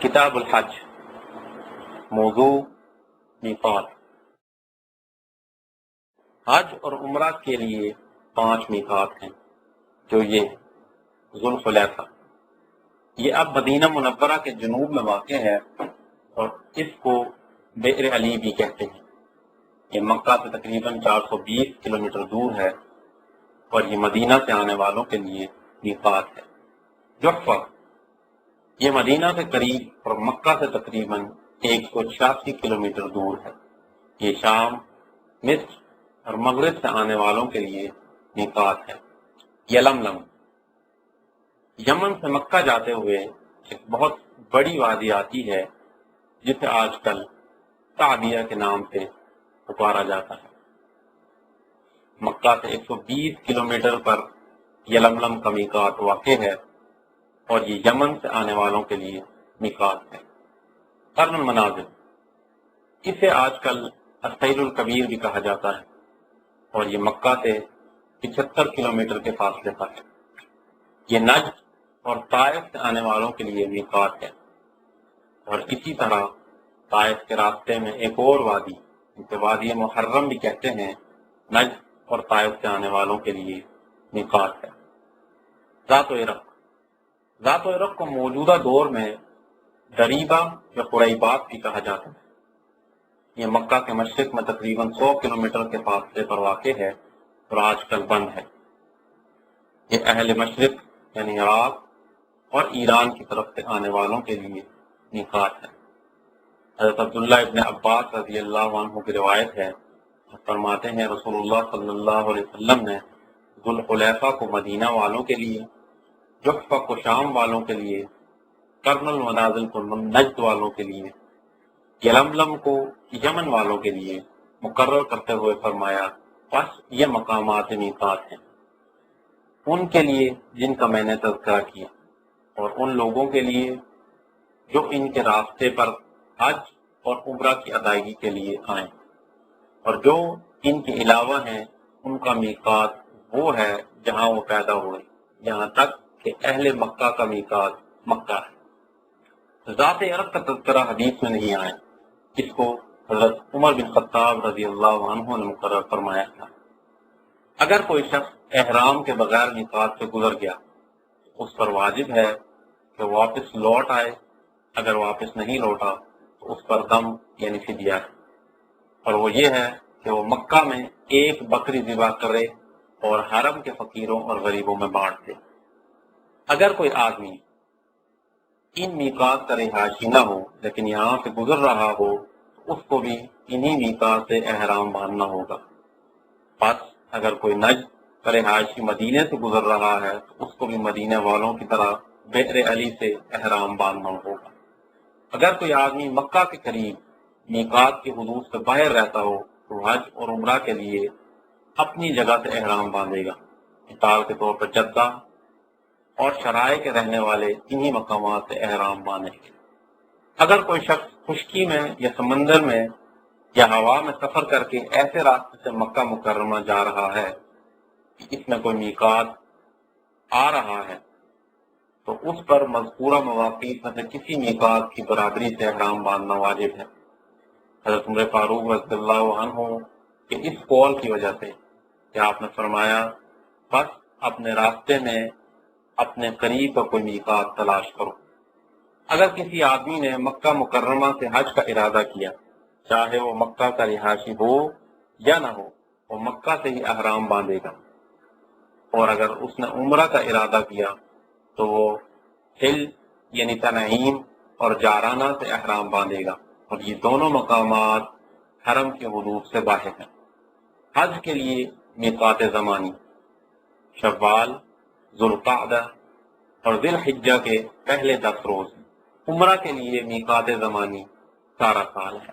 کتاب الحج، موضوع میقات۔ حج اور عمرہ کے لیے 5 میقات ہیں، جو یہ ذوالحلیفہ، یہ اب مدینہ منورہ کے جنوب میں واقع ہے اور اس کو بئر علی بھی کہتے ہیں۔ یہ مکہ سے تقریباً 420 کلومیٹر دور ہے اور یہ مدینہ سے آنے والوں کے لیے میقات ہے۔ جحفہ، یہ مدینہ سے قریب اور مکہ سے تقریباً 186 کلومیٹر دور ہے۔ یہ شام، مصر اور مغرب سے آنے والوں کے لیے میقات ہے۔ یلملم، یمن سے مکہ جاتے ہوئے ایک بہت بڑی وادی آتی ہے جسے آج کل تعبیہ کے نام سے پکارا جاتا ہے۔ مکہ سے 120 کلومیٹر پر یلملم کا میقات واقع ہے اور یہ یمن سے آنے والوں کے لیے میقات ہے۔ قرن المنازل، اسے آج کل السیر الکبیر بھی کہا جاتا ہے اور یہ مکہ سے 75 کلومیٹر کے فاصلے پر ہے۔ یہ نجد اور طائف سے آنے والوں کے لیے میقات ہے اور اسی طرح طائف کے راستے میں ایک اور وادی، جسے وادی محرم بھی کہتے ہیں، نجد اور طائف سے آنے والوں کے لیے میقات ہے۔ ذات و عرق، ذات و عرق کو موجودہ دور میں دریبہ یا قریبات بھی کہا جاتا ہے۔ یہ مکہ کے مشرق میں تقریباً 100 کلومیٹر کے فاصلے پر واقع ہے اور آج کل بند ہے۔ یہ اہل مشرق یعنی عراق اور ایران کی طرف سے آنے والوں کے لیے میقات ہے۔ حضرت عبداللہ ابن عباس رضی اللہ عنہ کی روایت ہے، فرماتے ہیں رسول اللہ صلی اللہ علیہ وسلم نے ذوالحلیفہ کو مدینہ والوں کے لیے، جحفہ کو شام والوں کے لیے، قرن المنازل کو نجد والوں کے لیے، یلملم کو یمن والوں کے لیے مقرر کرتے ہوئے فرمایا، بس یہ مقامات میقات ہیں ان کے لیے جن کا میں نے تذکرہ کیا اور ان لوگوں کے لیے جو ان کے راستے پر حج اور عمرہ کی ادائیگی کے لیے آئیں، اور جو ان کے علاوہ ہیں ان کا میقات وہ ہے جہاں وہ پیدا ہوئے، یہاں تک کہ اہل مکہ کا میقات مکہ ہے۔ ذات عرق کا تذکرہ حدیث میں نہیں آیا، اس کو حضرت عمر بن خطاب رضی اللہ عنہ نے مقرر فرمایا تھا۔ اگر کوئی شخص احرام کے بغیر میقات سے گزر گیا اس پر واجب ہے کہ واپس لوٹ آئے، اگر واپس نہیں لوٹا تو اس پر دم یعنی فدیہ ہے، اور وہ یہ ہے کہ وہ مکہ میں ایک بکری ذبح کرے اور حرم کے فقیروں اور غریبوں میں بانٹ دے۔ اگر کوئی آدمی ان میقات کا رہائشی نہ ہو لیکن یہاں سے گزر رہا ہو تو اس کو بھی انہی میقات سے احرام باندھنا ہوگا۔ بس اگر کوئی نجد کا رہائشی مدینے سے گزر رہا ہے تو اس کو بھی مدینے والوں کی طرح بئر علی سے احرام باندھنا ہوگا۔ اگر کوئی آدمی مکہ کے قریب میقات کی حدود سے باہر رہتا ہو تو حج اور عمرہ کے لیے اپنی جگہ سے احرام باندھے گا، مثال کے طور پر جدہ اور شرائع کے رہنے والے انہی مقامات سے احرام باندھیں گے۔ اگر کوئی شخص خشکی میں یا سمندر میں یا ہوا میں سفر کر کے ایسے راستے سے مکہ مکرمہ جا رہا ہے کہ اس میں کوئی میقات آ رہا ہے تو اس پر مذکورہ مواقیت میں سے کسی میقات کی برابری سے احرام باندھنا واجب ہے۔ حضرت عمر فاروق رضی اللہ عنہ کہ اس قول کی وجہ سے کہ آپ نے فرمایا، بس اپنے راستے میں اپنے قریب کا کوئی میقات تلاش کرو۔ اگر کسی آدمی نے مکہ مکرمہ سے حج کا ارادہ کیا، چاہے وہ مکہ کا رہائشی ہو یا نہ ہو، وہ مکہ سے ہی احرام باندھے گا، اور اگر اس نے عمرہ کا ارادہ کیا تو وہ حل یعنی تنعیم اور جارانہ سے احرام باندھے گا، اور یہ دونوں مقامات حرم کے حدود سے باہر ہیں۔ حج کے لیے میقات زمانی شوال، ذوالقعدہ اور ذی الحجہ کے پہلے 10 روز، عمرہ کے لیے میقات زمانی سارا سال ہے۔